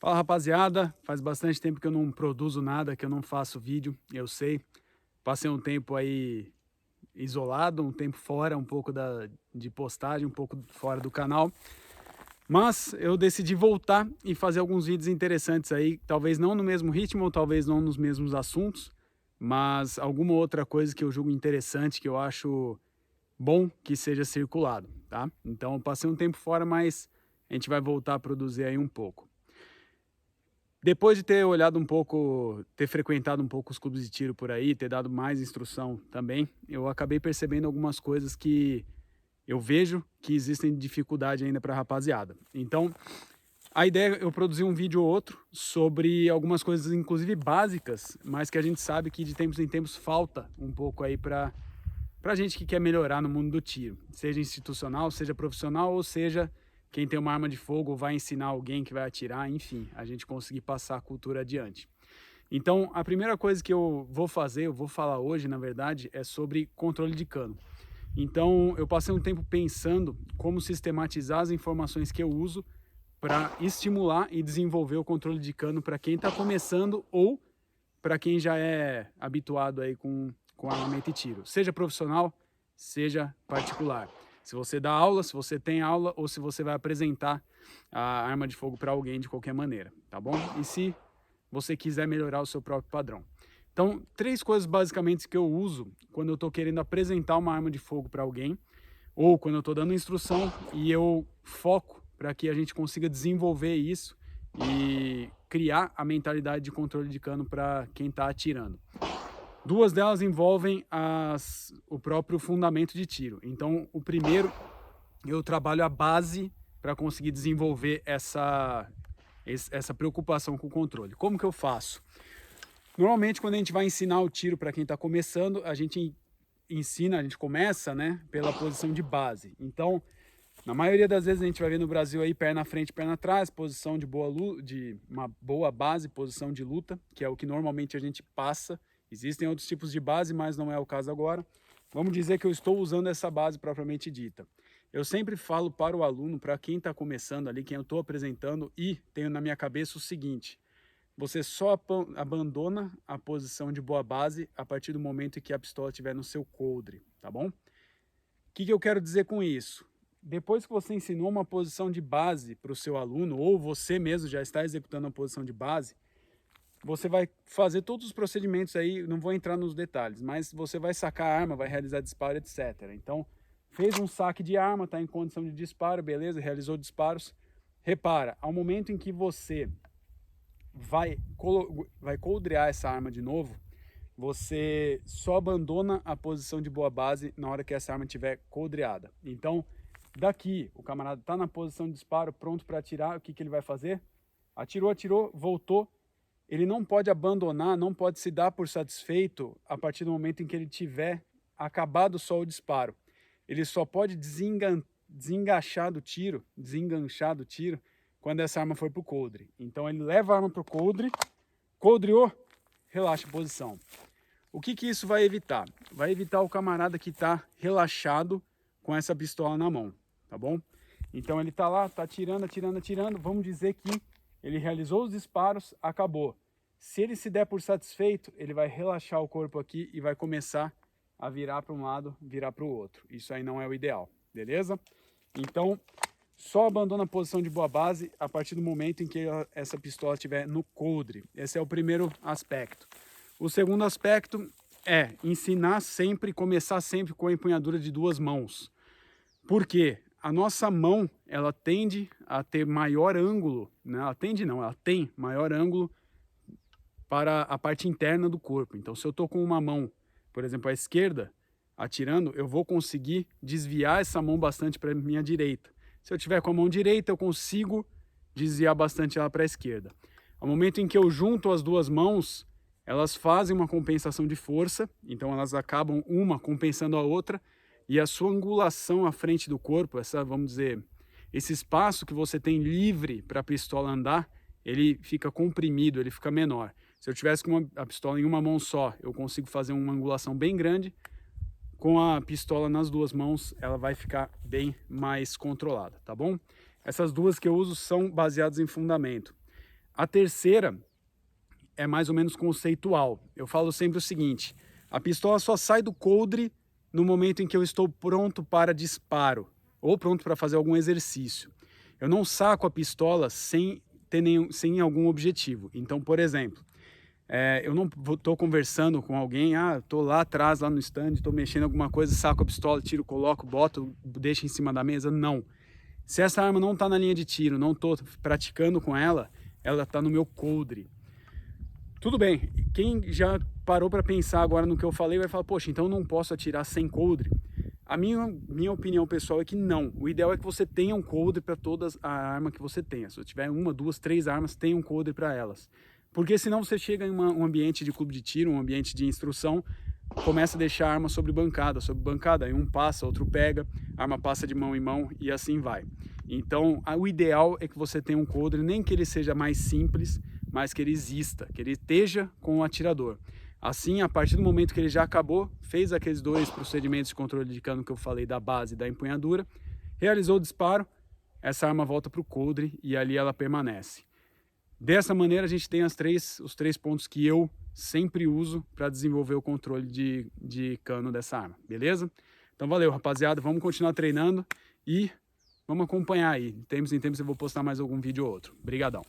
Fala rapaziada, faz bastante tempo que eu não produzo nada, que eu não faço vídeo, eu sei. Passei um tempo aí isolado, um tempo fora um pouco de postagem, um pouco fora do canal. Mas eu decidi voltar e fazer alguns vídeos interessantes aí, talvez não no mesmo ritmo, ou talvez não nos mesmos assuntos, mas alguma outra coisa que eu julgo interessante, que eu acho bom que seja circulado, tá? Então eu passei um tempo fora, mas a gente vai voltar a produzir aí um pouco. Depois de ter olhado um pouco, ter frequentado um pouco os clubes de tiro por aí, ter dado mais instrução também, eu acabei percebendo algumas coisas que eu vejo que existem dificuldade ainda para a rapaziada. Então, a ideia é eu produzir um vídeo ou outro sobre algumas coisas, inclusive básicas, mas que a gente sabe que de tempos em tempos falta um pouco aí para gente que quer melhorar no mundo do tiro, seja institucional, seja profissional, ou seja, quem tem uma arma de fogo vai ensinar alguém que vai atirar, enfim, a gente conseguir passar a cultura adiante. Então, a primeira coisa que eu vou fazer, eu vou falar hoje, na verdade, é sobre controle de cano. Então, eu passei um tempo pensando como sistematizar as informações que eu uso para estimular e desenvolver o controle de cano para quem está começando ou para quem já é habituado aí com armamento e tiro, seja profissional, seja particular. Se você dá aula, se você tem aula ou se você vai apresentar a arma de fogo para alguém de qualquer maneira, tá bom? E se você quiser melhorar o seu próprio padrão. Então, três coisas basicamente que eu uso quando eu estou querendo apresentar uma arma de fogo para alguém ou quando eu estou dando instrução e eu foco para que a gente consiga desenvolver isso e criar a mentalidade de controle de cano para quem está atirando. Duas delas envolvem o próprio fundamento de tiro. Então, o primeiro, eu trabalho a base para conseguir desenvolver essa preocupação com o controle. Como que eu faço? Normalmente, quando a gente vai ensinar o tiro para quem está começando, a gente começa, né, pela posição de base. Então, na maioria das vezes a gente vai ver no Brasil aí perna frente, perna atrás, posição de uma boa base, posição de luta, que é o que normalmente a gente passa. Existem outros tipos de base, mas não é o caso agora. Vamos dizer que eu estou usando essa base propriamente dita. Eu sempre falo para o aluno, para quem está começando ali, quem eu estou apresentando, e tenho na minha cabeça o seguinte: você só abandona a posição de boa base a partir do momento em que a pistola estiver no seu coldre, tá bom? O que eu quero dizer com isso? Depois que você ensinou uma posição de base para o seu aluno, ou você mesmo já está executando a posição de base, você vai fazer todos os procedimentos aí, não vou entrar nos detalhes, mas você vai sacar a arma, vai realizar disparo, etc. Então, fez um saque de arma, está em condição de disparo, beleza, realizou disparos. Repara, ao momento em que você vai coldrear essa arma de novo, você só abandona a posição de boa base na hora que essa arma estiver coldreada. Então, daqui, o camarada está na posição de disparo, pronto para atirar, o que ele vai fazer? Atirou, atirou, voltou. Ele não pode abandonar, não pode se dar por satisfeito a partir do momento em que ele tiver acabado só o disparo. Ele só pode desenganchar do tiro, quando essa arma for para o coldre. Então ele leva a arma para o coldre, coldreou, relaxa a posição. O que isso vai evitar? Vai evitar o camarada que está relaxado com essa pistola na mão, tá bom? Então ele está lá, está atirando, atirando, atirando. Vamos dizer que ele realizou os disparos, acabou. Se ele se der por satisfeito, ele vai relaxar o corpo aqui e vai começar a virar para um lado, virar para o outro. Isso aí não é o ideal, beleza? Então, só abandona a posição de boa base a partir do momento em que essa pistola estiver no coldre. Esse é o primeiro aspecto. O segundo aspecto é ensinar sempre, começar sempre com a empunhadura de duas mãos. Por quê? A nossa mão, ela tende a ter maior ângulo, né? Ela tem maior ângulo para a parte interna do corpo. Então, se eu estou com uma mão, por exemplo, à esquerda, atirando, eu vou conseguir desviar essa mão bastante para a minha direita. Se eu tiver com a mão direita, eu consigo desviar bastante ela para a esquerda. Ao momento em que eu junto as duas mãos, elas fazem uma compensação de força, então elas acabam uma compensando a outra, e a sua angulação à frente do corpo, vamos dizer, esse espaço que você tem livre para a pistola andar, ele fica comprimido, ele fica menor. Se eu tivesse com a pistola em uma mão só, eu consigo fazer uma angulação bem grande. Com a pistola nas duas mãos, ela vai ficar bem mais controlada, tá bom? Essas duas que eu uso são baseadas em fundamento. A terceira é mais ou menos conceitual. Eu falo sempre o seguinte: a pistola só sai do coldre no momento em que eu estou pronto para disparo ou pronto para fazer algum exercício. Eu não saco a pistola sem algum objetivo. Então, por exemplo, eu não estou conversando com alguém, estou lá atrás, lá no stand, estou mexendo em alguma coisa, saco a pistola, tiro, coloco, boto, deixo em cima da mesa. Não. Se essa arma não está na linha de tiro, não estou praticando com ela, ela está no meu coldre. Tudo bem, quem já parou para pensar agora no que eu falei vai falar, poxa, então eu não posso atirar sem coldre? A minha opinião pessoal é que não. O ideal é que você tenha um coldre para todas a arma que você tenha. Se você tiver 1, 2, 3 armas, tenha um coldre para elas. Porque senão você chega em um ambiente de clube de tiro, um ambiente de instrução, começa a deixar a arma sobre bancada, aí um passa, outro pega, a arma passa de mão em mão e assim vai. Então, o ideal é que você tenha um coldre, nem que ele seja mais simples, mas que ele exista, que ele esteja com o atirador. Assim, a partir do momento que ele já acabou, fez aqueles 2 procedimentos de controle de cano que eu falei da base e da empunhadura, realizou o disparo, essa arma volta para o coldre e ali ela permanece. Dessa maneira a gente tem os 3 pontos que eu sempre uso para desenvolver o controle de cano dessa arma, beleza? Então valeu, rapaziada, vamos continuar treinando e vamos acompanhar aí. De tempos em tempos eu vou postar mais algum vídeo ou outro. Obrigadão.